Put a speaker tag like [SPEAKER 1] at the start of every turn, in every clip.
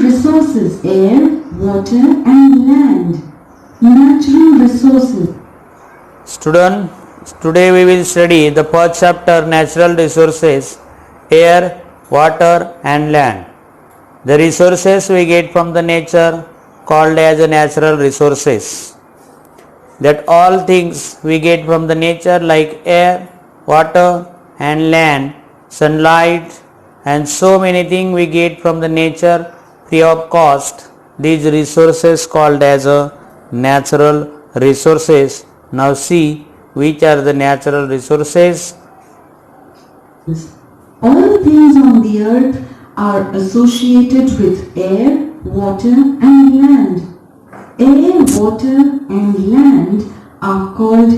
[SPEAKER 1] resources: air, water and land. Natural resources.
[SPEAKER 2] Student, today we will study the first chapter, natural resources, air, water and land. The resources we get from the nature called as natural resources. That all things we get from the nature like air, water and land, sunlight and so many things we get from the nature free of cost. These resources called as natural resources. Now see which are the natural resources.
[SPEAKER 1] All things on the earth are associated with air, water and land. Air, water and land are called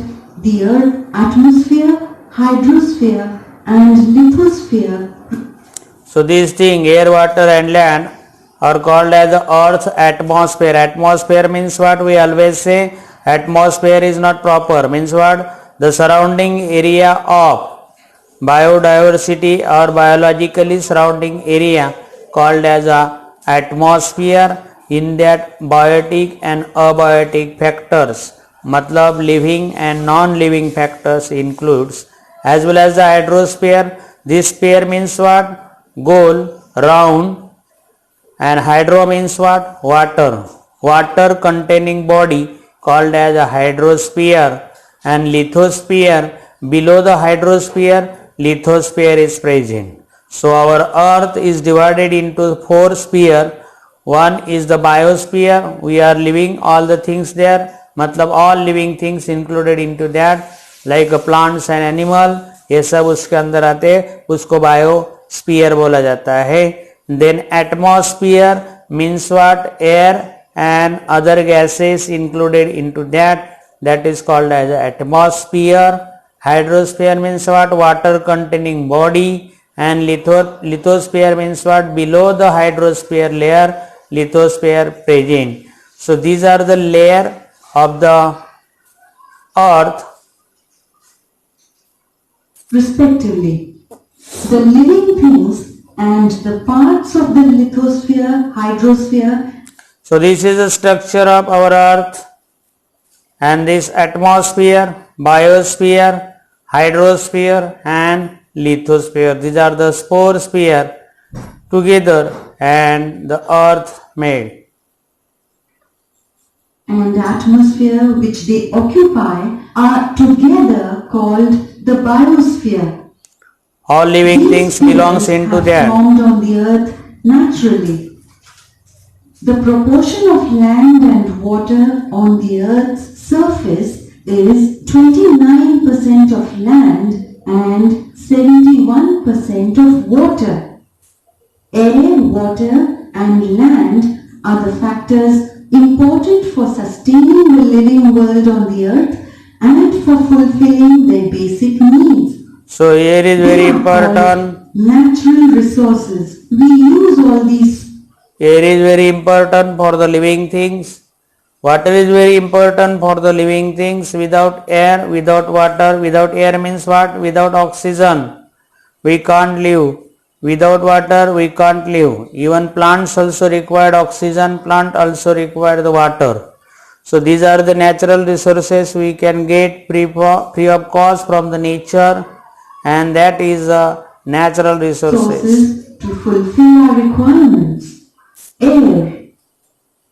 [SPEAKER 1] the earth atmosphere, hydrosphere and lithosphere.
[SPEAKER 2] So these things, air, water and land are called as the earth's atmosphere. Atmosphere means what? We always say atmosphere is not proper. Means what? The surrounding area of biodiversity or biologically surrounding area called as a atmosphere. In that biotic and abiotic factors, matlab living and non-living factors includes, as well as the hydrosphere. This sphere means what? Goal, round, and hydro means what? Water. Water containing body called as a hydrosphere, and lithosphere. Below the hydrosphere, lithosphere is present. So our earth is divided into 4 spheres. One is the biosphere. We are living all the things there. मतलब all living things included into that, like plants and animal. ये सब उसके अंदर आते, उसको biosphere बोला जाता है. Then atmosphere means what? Air and other gases included into that. That is called as atmosphere. Hydrosphere means what? Water containing body. And lithosphere means what? Below the hydrosphere layer, lithosphere present. So these are the layer of the earth
[SPEAKER 1] respectively. The living things and the parts of the lithosphere, hydrosphere.
[SPEAKER 2] So this is the structure of our earth, and this atmosphere, biosphere, hydrosphere and lithosphere. These are the 4 spheres together and the earth made.
[SPEAKER 1] And the atmosphere which they occupy are together called the biosphere.
[SPEAKER 2] All living
[SPEAKER 1] These
[SPEAKER 2] things belongs
[SPEAKER 1] spheres
[SPEAKER 2] into
[SPEAKER 1] have
[SPEAKER 2] that.
[SPEAKER 1] formed on the earth naturally. The proportion of land and water on the earth's surface is 29% of land and 71% of water. Air, water and land are the factors important for sustaining the living world on the earth and for fulfilling their basic needs.
[SPEAKER 2] So here is very
[SPEAKER 1] They are called
[SPEAKER 2] important.
[SPEAKER 1] natural resources. We use all these.
[SPEAKER 2] Air is very important for the living things. Water is very important for the living things. Without air, without water, without air means what? Without oxygen, we can't live. Without water, we can't live. Even plants also require oxygen. Plant also require the water. So these are the natural resources we can get free of cost from the nature, and that is natural resources.
[SPEAKER 1] Sources to fulfill our requirements. Air.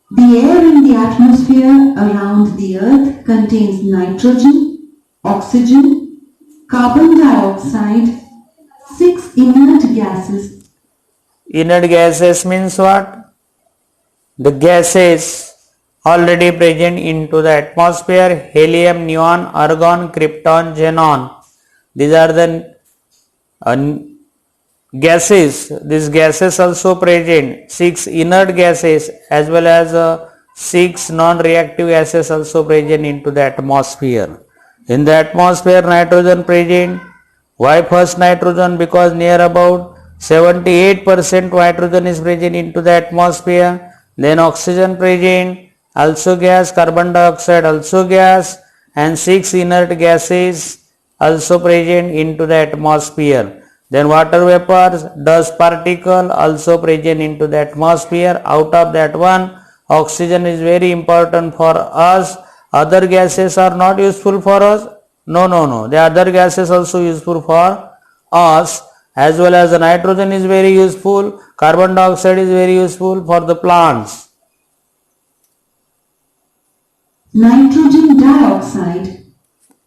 [SPEAKER 1] The air in the atmosphere around the earth contains nitrogen, oxygen, carbon dioxide, 6 inert gases.
[SPEAKER 2] Inert gases means what? The gases already present into the atmosphere: helium, neon, argon, krypton, xenon. These are the gases. These gases also present. 6 inert gases as well as 6 non-reactive gases also present into the atmosphere. In the atmosphere, nitrogen present. Why first nitrogen? Because near about 78% nitrogen is present into the atmosphere. Then oxygen present, also gas, carbon dioxide also gas, and 6 inert gases also present into the atmosphere. Then water vapors, dust particle also present into the atmosphere. Out of that one, oxygen is very important for us. Other gases are not useful for us. No. The other gases also useful for us, as well as the nitrogen is very useful. Carbon dioxide is very useful for the plants.
[SPEAKER 1] Nitrogen dioxide,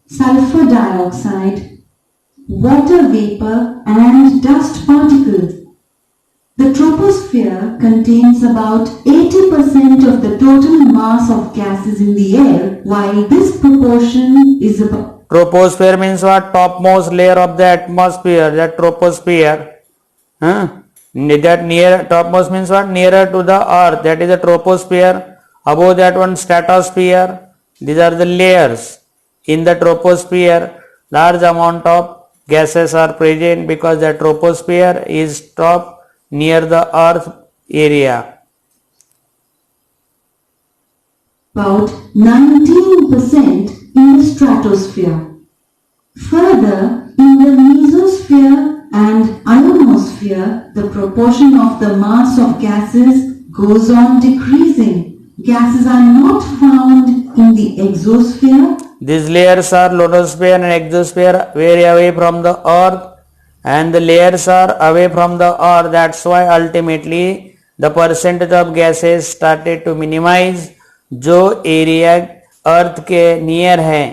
[SPEAKER 1] sulfur dioxide, water vapor and dust particles. The troposphere contains about 80% of the total mass of gases in the air, while this proportion is about
[SPEAKER 2] Troposphere means what? Topmost layer of the atmosphere, that troposphere. That near topmost means what? Nearer to the earth, that is the troposphere. Above that one, stratosphere. These are the layers. In the troposphere, large amount of gases are present because the troposphere is top near the earth area.
[SPEAKER 1] about 19% in the stratosphere. Further, in the mesosphere and ionosphere, the proportion of the mass of gases goes on decreasing. Gases are not found in the exosphere.
[SPEAKER 2] These layers are ionosphere and exosphere, very away from the earth, and the layers are away from the earth. That's why ultimately the percentage of gases started to minimize. जो area अर्थ के near है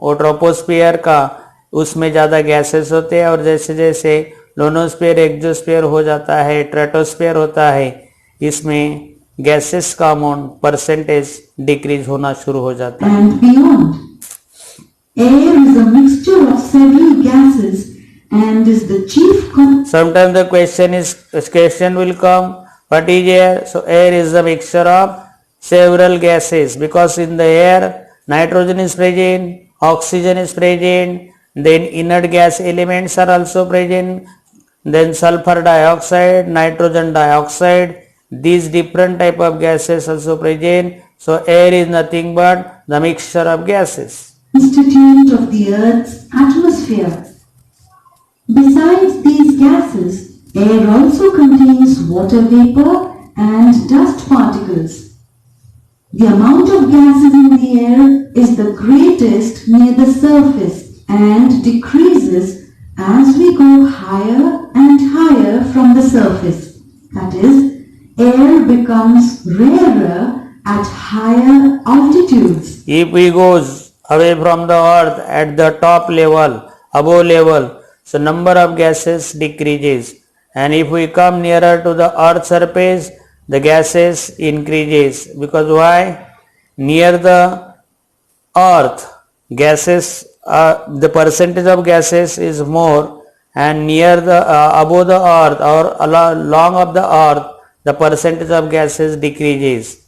[SPEAKER 2] वो troposphere का, उसमें ज़्यादा gases होते हैं, और जैसे जैसे लोनोस्फियर एक्सोस्फियर हो जाता है, स्ट्रेटोस्फियर होता है, इसमें गैसेस का अमाउंट परसेंटेज डिक्रीज होना शुरू हो जाता है.
[SPEAKER 1] And beyond, air is a mixture of several gases and is the chief
[SPEAKER 2] Sometimes the question will come, what is air? So air is a mixture of several gases, because in the air nitrogen is present, oxygen is present, then inert gas elements are also present, then sulfur dioxide, nitrogen dioxide, these different type of gases also present. So air is nothing but the mixture of gases.
[SPEAKER 1] constituent of the Earth's atmosphere. Besides these gases, air also contains water vapor and dust particles. The amount of gases in the air is the greatest near the surface and decreases as we go higher and higher from the surface. That is, air becomes rarer at higher altitudes.
[SPEAKER 2] If we goes away from the earth at the top level, above level, so number of gases decreases, and if we come nearer to the earth surface, the gases increases. Because why? Near the earth, gases the percentage of gases is more, and near the above the earth or along of the earth, the percentage of gases decreases.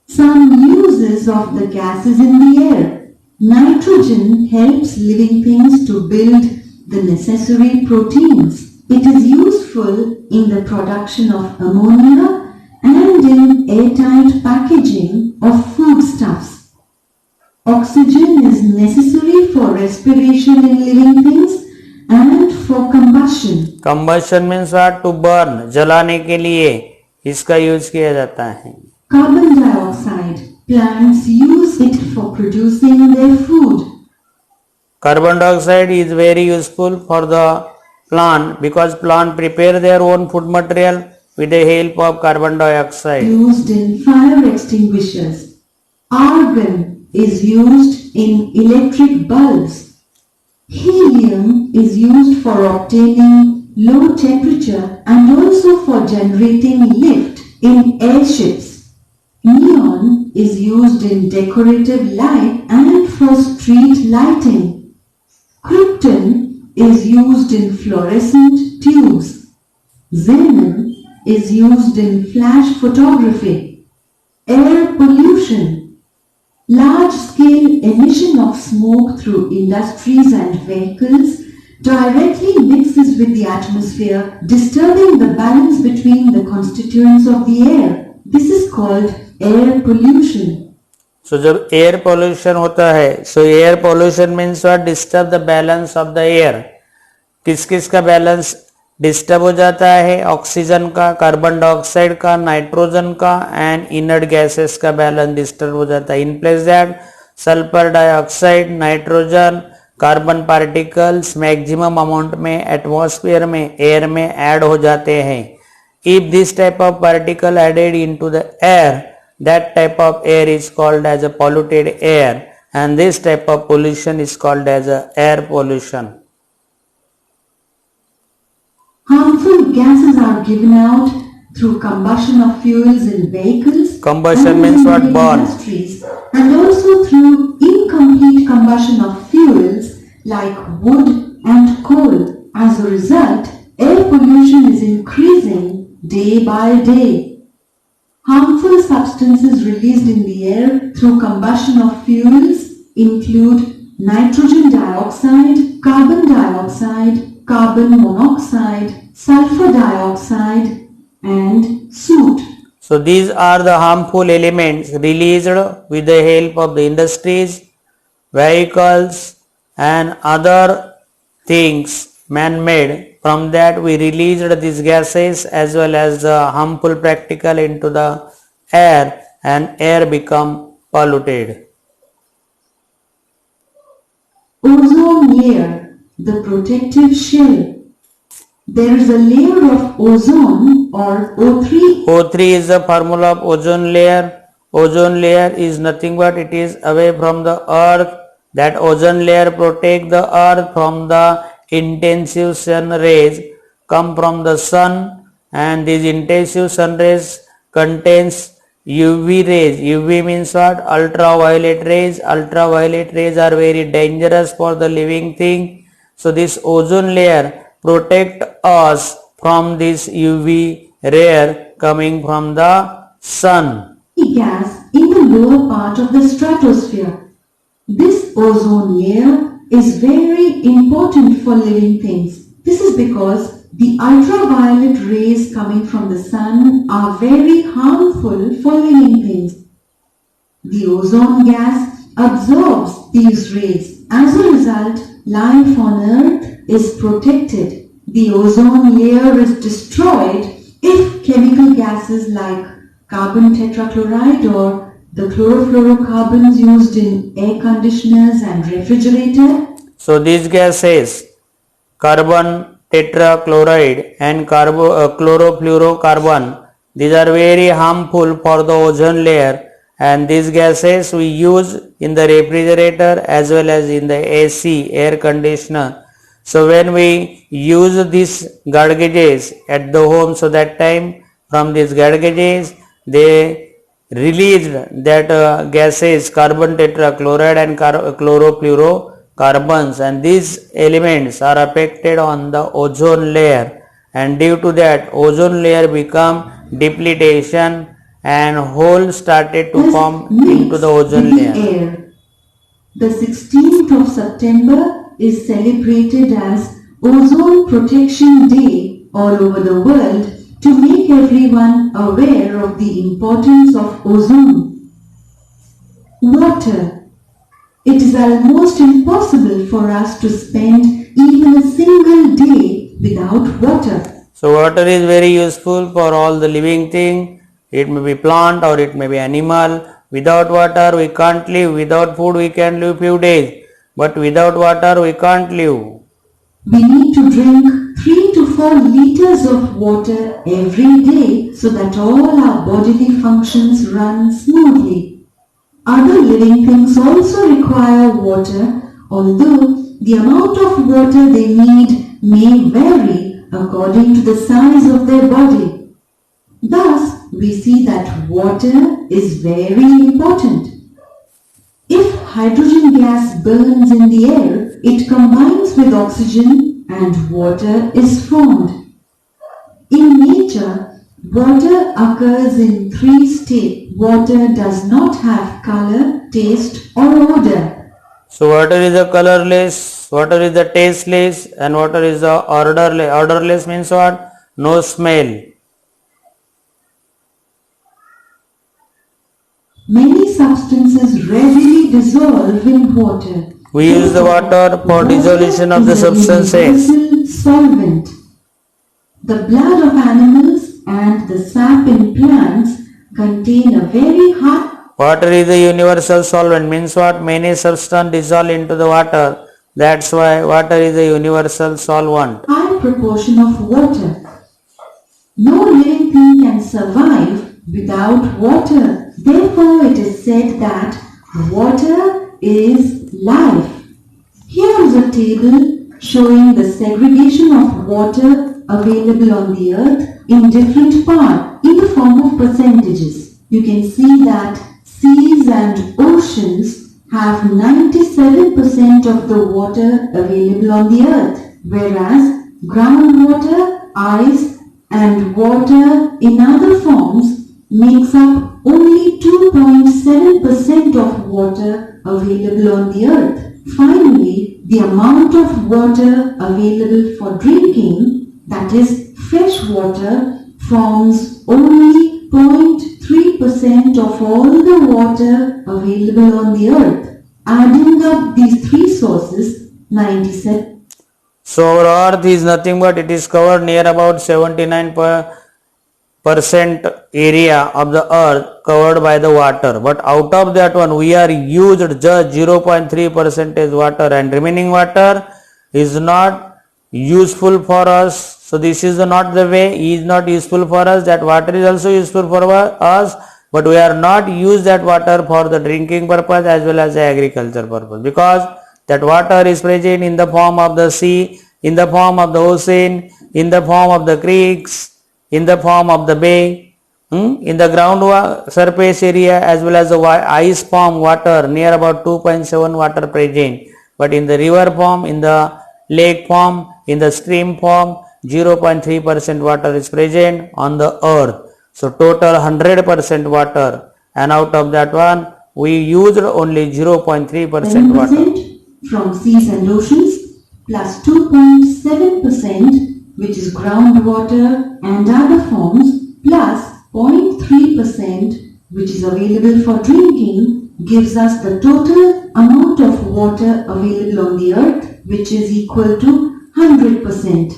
[SPEAKER 1] Some uses of the gases in the air. Nitrogen helps living things to build the necessary proteins. It is useful in the production of ammonia and in airtight packaging of foodstuffs. Oxygen is necessary for respiration in living things and for combustion.
[SPEAKER 2] Combustion means what? To burn, जलाने के लिए इसका use किया जाता है.
[SPEAKER 1] Carbon dioxide. Plants use it for producing their food.
[SPEAKER 2] Carbon dioxide is very useful for the plant because plant prepare their own food material with the help of carbon dioxide.
[SPEAKER 1] Used in fire extinguishers. Argon is used in electric bulbs. Helium is used for obtaining low temperature and also for generating lift in airships. Neon is used in decorative light and for street lighting. Krypton is used in fluorescent tubes. Xenon is used in flash photography. Air pollution. Large-scale emission of smoke through industries and vehicles directly mixes with the atmosphere, disturbing the balance between the constituents of the air. This is called air pollution.
[SPEAKER 2] So जब air pollution होता है, so air pollution means what? Disturb the balance of the air. किस किस का balance disturb हो जाता है? Oxygen का, कार्बन डाइऑक्साइड का, नाइट्रोजन का एंड इनर्ट गैसेस का बैलेंस डिस्टर्ब हो जाता है. In place that sulphur dioxide, nitrogen, carbon particles maximum amount में एटमॉस्फेयर में, एयर में ऐड हो जाते हैं. If this type of particle added into the air, that type of air is called as a polluted air, and this type of pollution is called as a air pollution.
[SPEAKER 1] Harmful gases are given out through combustion of fuels in vehicles.
[SPEAKER 2] Combustion
[SPEAKER 1] and
[SPEAKER 2] means
[SPEAKER 1] in
[SPEAKER 2] what?
[SPEAKER 1] the
[SPEAKER 2] Burn.
[SPEAKER 1] industries, and also through incomplete combustion of fuels like wood and coal. As a result, air pollution is increasing day by day. Harmful substances released in the air through combustion of fuels include nitrogen dioxide, carbon dioxide, carbon monoxide, sulfur dioxide, and soot.
[SPEAKER 2] So these are the harmful elements released with the help of the industries, vehicles and other things man-made. From that we released these gases as well as the harmful particle into the air, and air become polluted.
[SPEAKER 1] Ozone layer, the protective shell. There is a layer of ozone or O3.
[SPEAKER 2] O3 is the formula of ozone layer. Ozone layer is nothing but it is away from the earth. That ozone layer protect the earth from the intensive sun rays come from the sun, and these intensive sun rays contains UV rays. UV means what? Ultraviolet rays. Ultraviolet rays are very dangerous for the living thing. So this ozone layer protect us from this UV ray coming from the sun.
[SPEAKER 1] Gas in the lower part of the stratosphere. This ozone layer is very important for living things. This is because the ultraviolet rays coming from the sun are very harmful for living things. The ozone gas absorbs these rays. As a result, life on Earth is protected. The ozone layer is destroyed if chemical gases like carbon tetrachloride or the chlorofluorocarbons used in air conditioners and refrigerator.
[SPEAKER 2] So these gases, carbon tetrachloride and chlorofluorocarbon, these are very harmful for the ozone layer, and these gases we use in the refrigerator as well as in the AC, air conditioner. So when we use these gargages at the home, so that time from these gargages they released that gases, carbon tetrachloride and chlorofluorocarbons, and these elements are affected on the ozone layer, and due to that ozone layer become depletion and hole started to form into the ozone layer.
[SPEAKER 1] Air. The 16th of September is celebrated as Ozone Protection Day all over the world to make everyone aware of the importance of ozone. Water. It is almost impossible for us to spend even a single day without water.
[SPEAKER 2] So water is very useful for all the living thing. It may be plant or it may be animal. Without water we can't live. Without food we can live few days. But without water we can't live.
[SPEAKER 1] We need to drink 3 to 4 liters of water every day so that all our bodily functions run smoothly. Other living things also require water, although the amount of water they need may vary according to the size of their body. Thus, we see that water is very important. If hydrogen gas burns in the air, it combines with oxygen and water is formed. In nature, water occurs in 3 states. Water does not have color, taste or odor.
[SPEAKER 2] So water is a colorless, water is the tasteless, and water is the odorless. Odorless means what? No smell.
[SPEAKER 1] Many substances readily dissolve in water.
[SPEAKER 2] We use the water for dissolution of the substances.
[SPEAKER 1] solvent. The blood of animals and the sap in plants contain a very high
[SPEAKER 2] Water is a universal solvent, means what? Many substances dissolve into the water. That's why water is a universal solvent.
[SPEAKER 1] proportion of water. No living thing can survive without water. Therefore, it is said that water is life. Here is a table showing the segregation of water available on the earth in different parts in the form of percentages. You can see that seas and oceans have 97% of the water available on the earth, whereas groundwater, ice and water in other forms makes up only 2.7% of water available on the earth. Finally, the amount of water available for drinking, that is fresh water, forms only 0.3% of all the water available on the earth. Adding up these three sources, 97.
[SPEAKER 2] So our earth is nothing but it is covered near about 79% area of the earth covered by the water. But out of that one we are used just 0.3% water, and remaining water is not useful for us. So this is not the way, is not useful for us. That water is also useful for us, but we are not use that water for the drinking purpose as well as the agriculture purpose, because that water is present in the form of the sea, in the form of the ocean, in the form of the creeks, in the form of the bay, in the ground surface area as well as the ice form water near about 2.7 water present. But in the river form, in the lake form, in the stream form, 0.3% water is present on the earth. So total 100% water, and out of that one we used only 0.3% water.
[SPEAKER 1] From seas and oceans plus 2.7% which is groundwater and other forms plus 0.3% which is available for drinking gives us the total amount of water available on the earth, which is equal to 100%.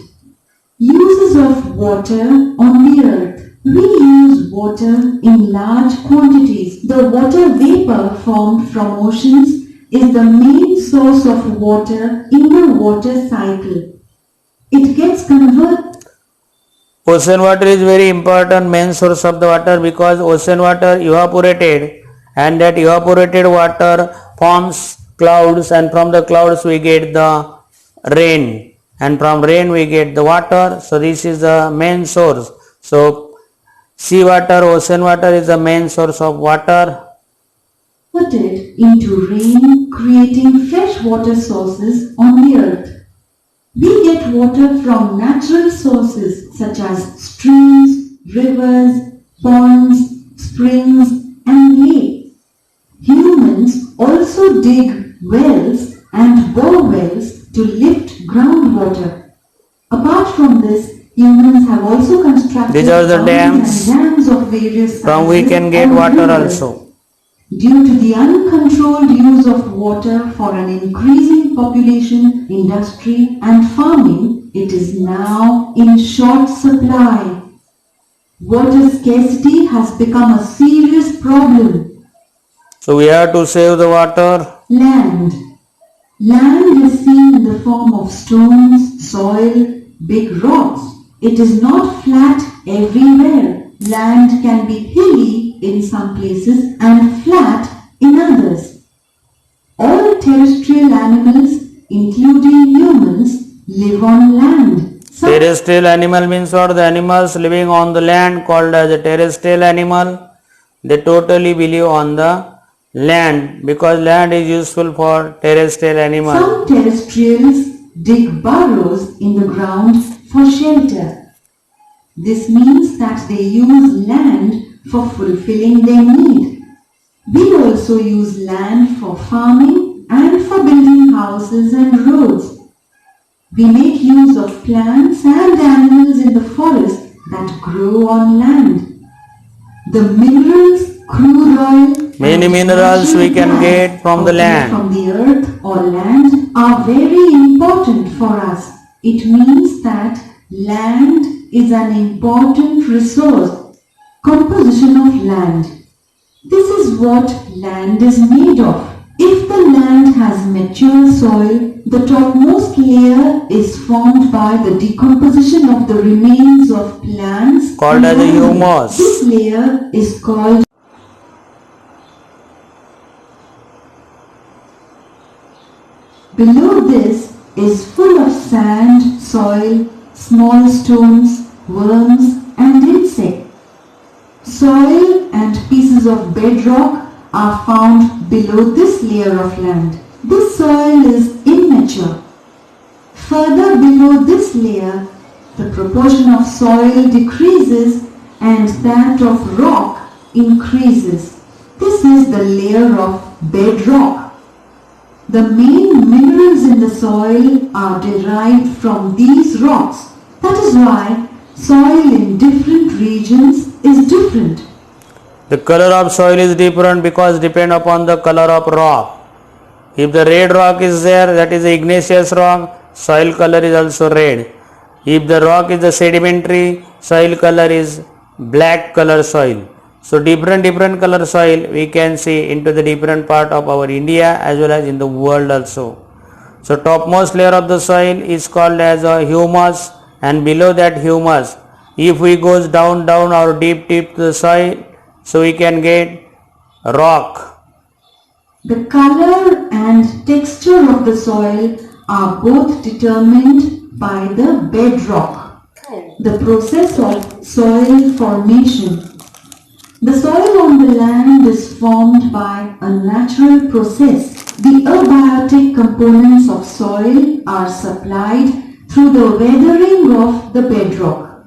[SPEAKER 1] Uses of water on the earth. We use water in large quantities. The water vapor formed from oceans is the main source of water in the water cycle. It gets converted.
[SPEAKER 2] Ocean water is very important main source of the water, because ocean water evaporated, and that evaporated water forms clouds, and from the clouds we get the rain, and from rain we get the water. So this is the main source. So sea water, ocean water is the main source of water.
[SPEAKER 1] Converted into rain, creating fresh water sources on the earth. We get water from natural sources such as streams, rivers, ponds, springs and lakes. Humans also dig wells and bore wells to lift groundwater. Apart from this, humans have also constructed
[SPEAKER 2] These are the dams
[SPEAKER 1] and dams of various sizes
[SPEAKER 2] from we can get
[SPEAKER 1] and
[SPEAKER 2] water
[SPEAKER 1] rivers.
[SPEAKER 2] also.
[SPEAKER 1] Due to the uncontrolled use of water for an increasing population, industry and farming, it is now in short supply. Water scarcity has become a serious problem.
[SPEAKER 2] So we have to save the water.
[SPEAKER 1] Land. Land is seen in the form of stones, soil, big rocks. It is not flat everywhere. Land can be hilly in some places and flat in others. All terrestrial animals, including humans, live on land.
[SPEAKER 2] Terrestrial animal means what? The animals living on the land called as a terrestrial animal. They totally live on the land, because land is useful for terrestrial animals.
[SPEAKER 1] Some terrestrials dig burrows in the ground for shelter. This means that they use land for fulfilling their need. We also use land for farming and for building houses and roads. We make use of plants and animals in the forest that grow on land. The minerals, crude oil,
[SPEAKER 2] Many minerals we can get from the land.
[SPEAKER 1] From the earth or land are very important for us. It means that land is an important resource. Composition of land. This is what land is made of. If the land has mature soil, the topmost layer is formed by the decomposition of the remains of plants
[SPEAKER 2] called
[SPEAKER 1] and
[SPEAKER 2] as a
[SPEAKER 1] animals.
[SPEAKER 2] humus.
[SPEAKER 1] This layer is called. Below this is full of sand, soil, small stones, worms and insects. Soil and pieces of bedrock are found below this layer of land. This soil is immature. Further below this layer, the proportion of soil decreases and that of rock increases. This is the layer of bedrock. The main minerals in the soil are derived from these rocks. That is why soil in different regions is different.
[SPEAKER 2] The color of soil is different because depend upon the color of rock. If the red rock is there, that is the igneous rock, soil color is also red. If the rock is the sedimentary, soil color is black color soil. So different color soil we can see into the different part of our India as well as in the world also. So topmost layer of the soil is called as a humus, and below that humus, if we goes down or deep to the soil, so we can get rock.
[SPEAKER 1] The color and texture of the soil are both determined by the bedrock. The process of soil formation. The soil on the land is formed by a natural process. The abiotic components of soil are supplied through the weathering of the bedrock.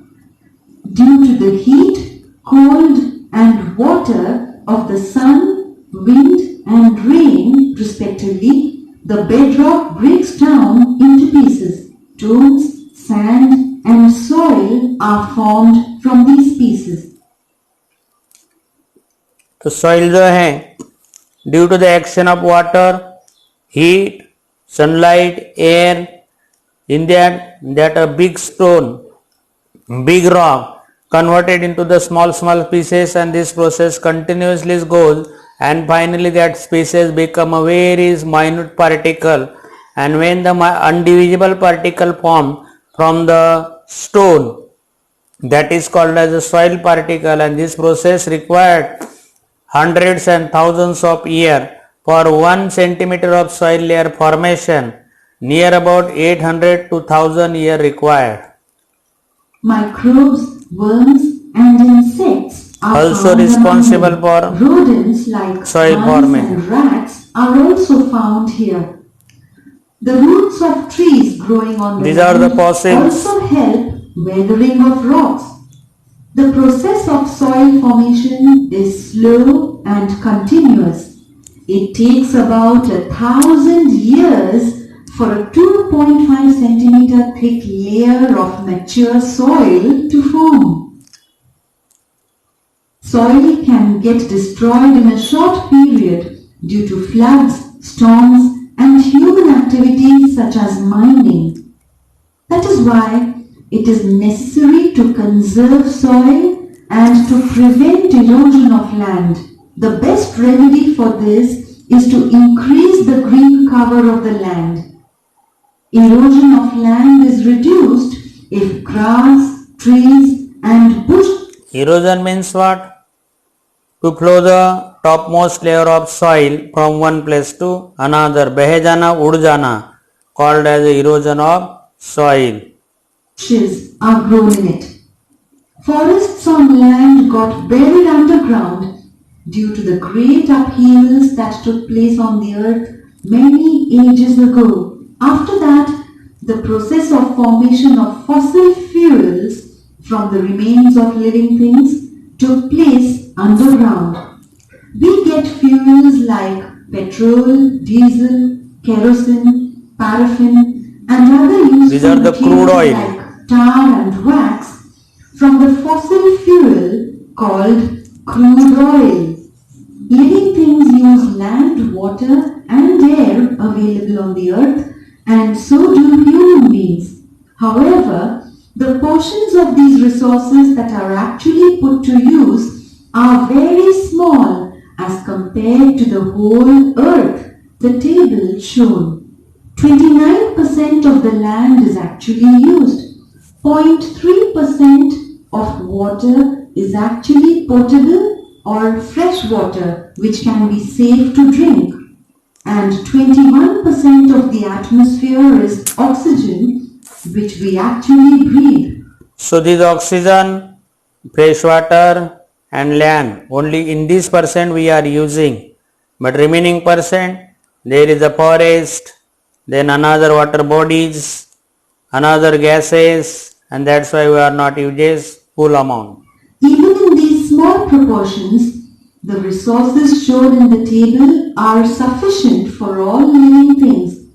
[SPEAKER 1] Due to the heat, cold and water of the sun, wind and rain respectively, the bedrock breaks down into pieces. Stones, sand and soil are formed from these pieces.
[SPEAKER 2] तो soil जो है due to the action of water, heat, sunlight, air, in that a big stone, big rock converted into the small pieces, and this process continuously goes, and finally that pieces become a very minute particle, and when the undivisible particle form from the stone, that is called as a soil particle, and this process required hundreds and thousands of years for 1 centimeter of soil layer formation. Near about 800 to 1000 years required.
[SPEAKER 1] Microbes, worms and insects are
[SPEAKER 2] Also
[SPEAKER 1] found
[SPEAKER 2] responsible
[SPEAKER 1] among
[SPEAKER 2] for
[SPEAKER 1] them. Rodents like
[SPEAKER 2] soil
[SPEAKER 1] mice
[SPEAKER 2] formation.
[SPEAKER 1] and rats are also found here. The roots of trees growing on the
[SPEAKER 2] These are the
[SPEAKER 1] land
[SPEAKER 2] fossils.
[SPEAKER 1] also help weathering of rocks. The process of soil formation is slow and continuous. It takes about 1,000 years for a 2.5 centimeter thick layer of mature soil to form. Soil can get destroyed in a short period due to floods, storms and human activities such as mining. That is why it is necessary to conserve soil and to prevent erosion of land. The best remedy for this is to increase the green cover of the land. Erosion of land is reduced if grass, trees and bush.
[SPEAKER 2] Erosion means what? To flow the topmost layer of soil from one place to another. Beh jana, ud jana, called as erosion of soil.
[SPEAKER 1] Bushes are grown in it. Forests on land got buried underground due to the great upheavals that took place on the earth many ages ago. After that, the process of formation of fossil fuels from the remains of living things took place underground. We get fuels like petrol, diesel, kerosene, paraffin and other useful
[SPEAKER 2] These are the crude
[SPEAKER 1] materials
[SPEAKER 2] oil.
[SPEAKER 1] like tar and wax from the fossil fuel called crude oil. Living things use land, water and air available on the earth, and so do human beings. However, the portions of these resources that are actually put to use are very small as compared to the whole earth, the table shown. 29% of the land is actually used. 0.3% of water is actually potable or fresh water which can be safe to drink. And 21% of the atmosphere is oxygen which we actually breathe.
[SPEAKER 2] So this oxygen, fresh water and land, only in this percent we are using. But remaining percent, there is a forest, then another water bodies, another gases, and that's why we are not using full amount.
[SPEAKER 1] Even in these small proportions, the resources shown in the table are sufficient for all living things.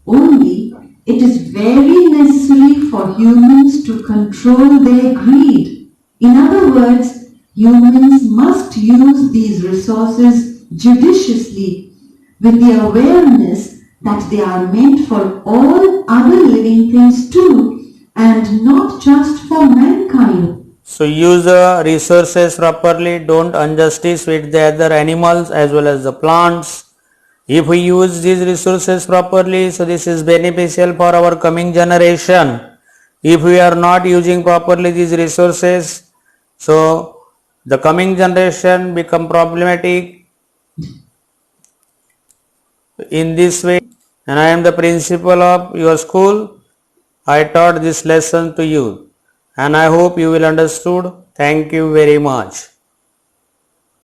[SPEAKER 1] Only it is very necessary for humans to control their greed. In other words, humans must use these resources judiciously with the awareness that they are meant for all other living things too and not just for mankind.
[SPEAKER 2] So use the resources properly, don't injustice with the other animals as well as the plants. If we use these resources properly, so this is beneficial for our coming generation. If we are not using properly these resources, so the coming generation become problematic in this way. And I am the principal of your school. I taught this lesson to you and I hope you will understood. Thank you very much.